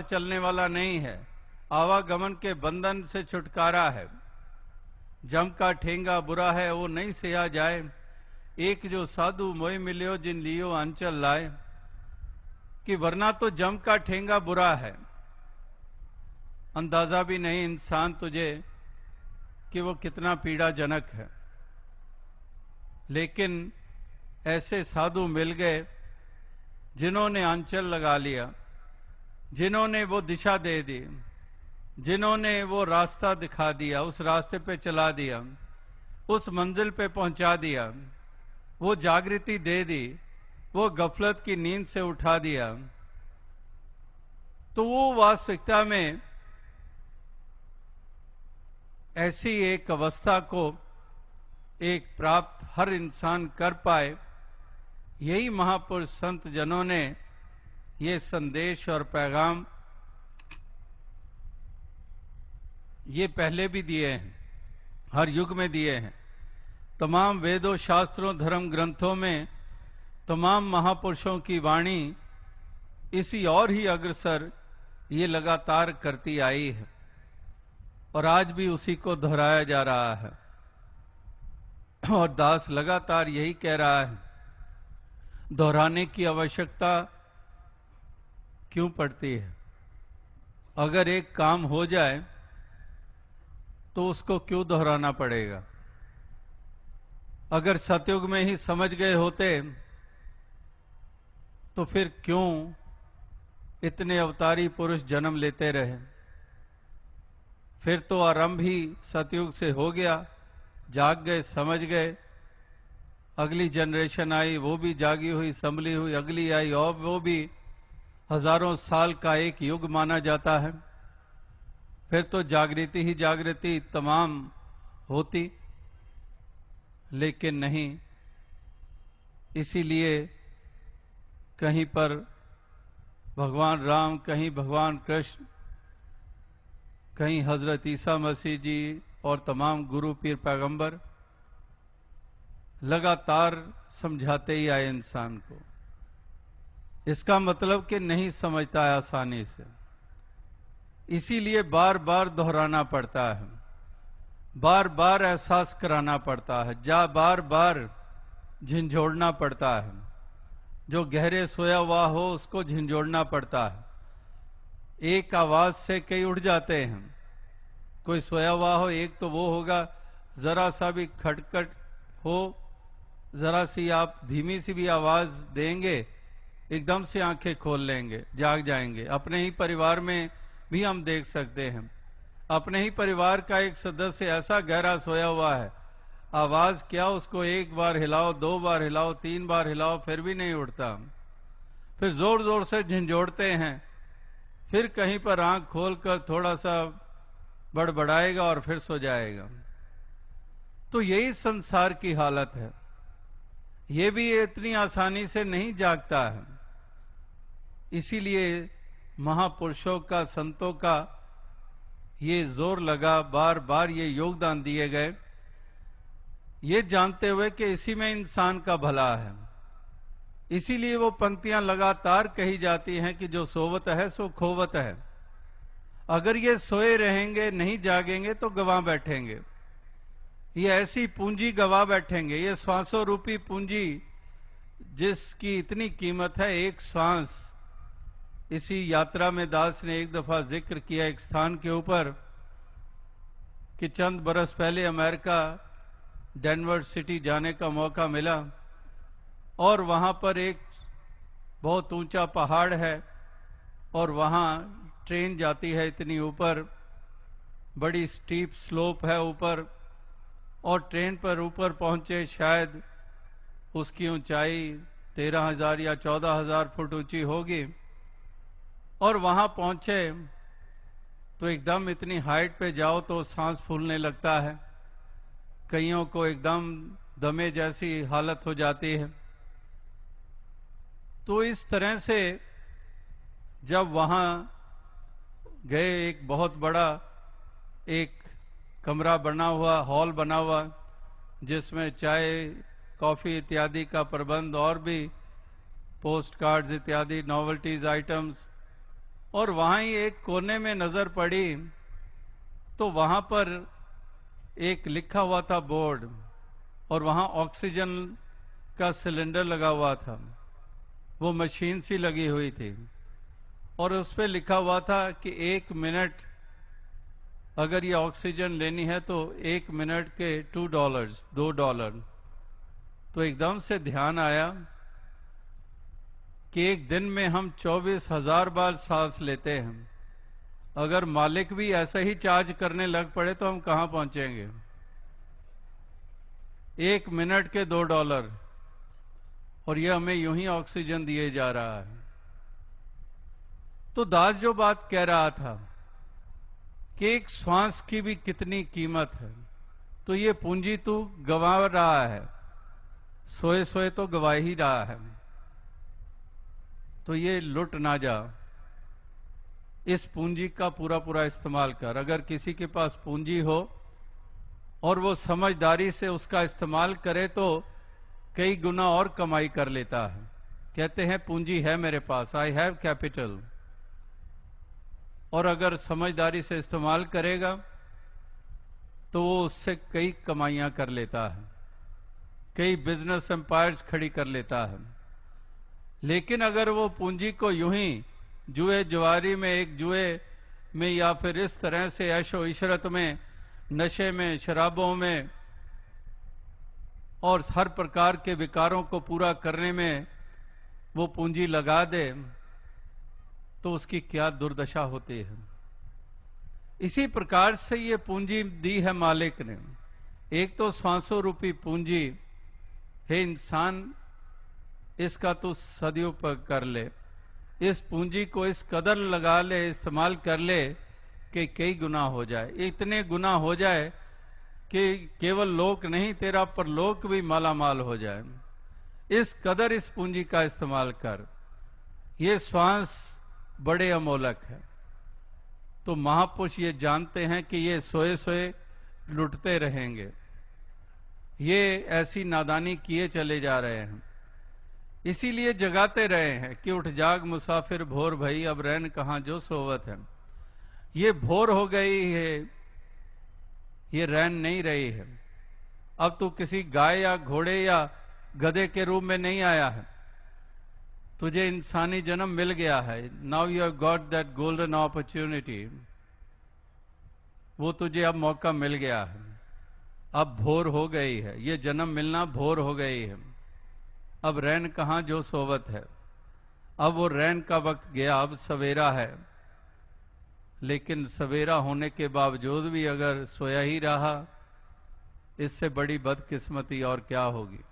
चलने वाला नहीं है, आवागमन के बंधन से छुटकारा है। जम का ठेंगा बुरा है वो नहीं सहा जाए, एक जो साधु मोय मिलियो जिन लियो अंचल लाए। कि वरना तो जम का ठेंगा बुरा है, अंदाजा भी नहीं इंसान तुझे कि वो कितना पीड़ाजनक है। लेकिन ऐसे साधु मिल गए जिन्होंने आंचल लगा लिया, जिन्होंने वो दिशा दे दी, जिन्होंने वो रास्ता दिखा दिया, उस रास्ते पे चला दिया, उस मंजिल पे पहुंचा दिया, वो जागृति दे दी, वो गफलत की नींद से उठा दिया। तो वो वास्तविकता में ऐसी एक अवस्था को एक प्राप्त हर इंसान कर पाए, यही महापुरुष संत जनों ने ये संदेश और पैगाम ये पहले भी दिए हैं, हर युग में दिए हैं। तमाम वेदों, शास्त्रों, धर्म ग्रंथों में तमाम महापुरुषों की वाणी इसी और ही अग्रसर ये लगातार करती आई है और आज भी उसी को दोहराया जा रहा है। और दास लगातार यही कह रहा है, दोहराने की आवश्यकता क्यों पड़ती है? अगर एक काम हो जाए तो उसको क्यों दोहराना पड़ेगा? अगर सतयुग में ही समझ गए होते तो फिर क्यों इतने अवतारी पुरुष जन्म लेते रहे? फिर तो आरंभ ही सतयुग से हो गया, जाग गए, समझ गए, अगली जनरेशन आई, वो भी जागी हुई, संभली हुई, अगली आई और वो भी हजारों साल का एक युग माना जाता है। फिर तो जागृति ही जागृति तमाम होती, लेकिन नहीं। इसीलिए कहीं पर भगवान राम, कहीं भगवान कृष्ण, कहीं हजरत ईसा मसीह जी और तमाम गुरु पीर पैगंबर लगातार समझाते ही आए इंसान को। इसका मतलब कि नहीं समझता है आसानी से, इसीलिए बार बार दोहराना पड़ता है, बार बार एहसास कराना पड़ता है, बार बार झिंझोड़ना पड़ता है। जो गहरे सोया हुआ हो उसको झिंझोड़ना पड़ता है। एक आवाज से कई उठ जाते हैं। कोई सोया हुआ हो, एक तो वो होगा, जरा सा भी खटखट हो, जरा सी आप धीमी सी भी आवाज देंगे, एकदम से आंखें खोल लेंगे, जाग जाएंगे। अपने ही परिवार में भी हम देख सकते हैं, अपने ही परिवार का एक सदस्य ऐसा गहरा सोया हुआ है, आवाज क्या, उसको एक बार हिलाओ, दो बार हिलाओ, तीन बार हिलाओ, फिर भी नहीं उठता। फिर जोर जोर से झंझोड़ते हैं, फिर कहीं पर आंख खोलकर थोड़ा सा बड़बड़ाएगा और फिर सो जाएगा। तो यही संसार की हालत है। ये भी इतनी आसानी से नहीं जागता है। इसीलिए महापुरुषों का, संतों का ये जोर लगा, बार बार ये योगदान दिए गए, ये जानते हुए कि इसी में इंसान का भला है। इसीलिए वो पंक्तियां लगातार कही जाती हैं कि जो सोवत है सो खोवत है। अगर ये सोए रहेंगे, नहीं जागेंगे, तो गंवा बैठेंगे। ये ऐसी पूंजी गंवा बैठेंगे, ये श्वासों रूपी पूंजी जिसकी इतनी कीमत है, एक श्वास। इसी यात्रा में दास ने एक दफा जिक्र किया एक स्थान के ऊपर कि चंद बरस पहले अमेरिका डेनवर सिटी जाने का मौका मिला और वहां पर एक बहुत ऊंचा पहाड़ है और वहां ट्रेन जाती है इतनी ऊपर, बड़ी स्टीप स्लोप है ऊपर, और ट्रेन पर ऊपर पहुंचे, शायद उसकी ऊंचाई 13,000 या 14,000 फुट ऊंची होगी। और वहां पहुंचे तो एकदम इतनी हाइट पे जाओ तो सांस फूलने लगता है, कईयों को एकदम दमे जैसी हालत हो जाती है। तो इस तरह से जब वहां गए, एक बहुत बड़ा एक कमरा बना हुआ, हॉल बना हुआ, जिसमें चाय, कॉफी इत्यादि का प्रबंध और भी पोस्ट कार्ड्स इत्यादि नॉवेल्टीज आइटम्स और वहां ही एक कोने में नजर पड़ी तो वहां पर एक लिखा हुआ था बोर्ड, और वहां ऑक्सीजन का सिलेंडर लगा हुआ था, वो मशीन सी लगी हुई थी, और उस पर लिखा हुआ था कि 1 मिनट अगर ये ऑक्सीजन लेनी है तो 1 मिनट के $2, $2। तो एकदम से ध्यान आया कि एक दिन में हम 24,000 बार सांस लेते हैं, अगर मालिक भी ऐसा ही चार्ज करने लग पड़े तो हम कहां पहुंचेंगे। 1 मिनट के $2, और यह हमें यूं ही ऑक्सीजन दिए जा रहा है। तो दास जो बात कह रहा था कि एक श्वास की भी कितनी कीमत है, तो ये पूंजी तू गंवा रहा है, सोए सोए तो गवा ही रहा है, तो ये लुट ना जा। इस पूंजी का पूरा पूरा इस्तेमाल कर। अगर किसी के पास पूंजी हो और वो समझदारी से उसका इस्तेमाल करे तो कई गुना और कमाई कर लेता है। कहते हैं पूंजी है मेरे पास, आई हैव कैपिटल, और अगर समझदारी से इस्तेमाल करेगा तो वो उससे कई कमाइयां कर लेता है, कई बिजनेस एम्पायर्स खड़ी कर लेता है। लेकिन अगर वो पूंजी को यूं ही जुए जुआरी में, एक जुए में, या फिर इस तरह से ऐशो इशरत में, नशे में, शराबों में और हर प्रकार के विकारों को पूरा करने में वो पूंजी लगा दे, तो उसकी क्या दुर्दशा होती है। इसी प्रकार से ये पूंजी दी है मालिक ने। एक तो सांसों रूपी पूंजी है, इंसान इसका तो सदुपयोग कर ले, इस पूंजी को इस कदर लगा ले, इस्तेमाल कर ले कि कई गुना हो जाए, इतने गुना हो जाए कि केवल लोक नहीं तेरा परलोक भी माला माल हो जाए। इस कदर इस पूंजी का इस्तेमाल कर। ये श्वास बड़े अमोलक है। तो महापुरुष ये जानते हैं कि ये सोए सोए लुटते रहेंगे, ये ऐसी नादानी किए चले जा रहे हैं, इसीलिए जगाते रहे हैं कि उठ जाग मुसाफिर भोर भई, अब रैन कहां जो सोवत है। ये भोर हो गई है, ये रैन नहीं रही है। अब तू किसी गाय या घोड़े या गधे के रूप में नहीं आया है, तुझे इंसानी जन्म मिल गया है। Now you have got that golden opportunity, वो तुझे अब मौका मिल गया है। अब भोर हो गई है, ये जन्म मिलना भोर हो गई है। अब रैन कहां जो सोवत है। अब वो रैन का वक्त गया, अब सवेरा है। लेकिन सवेरा होने के बावजूद भी अगर सोया ही रहा, इससे बड़ी बदकिस्मती और क्या होगी।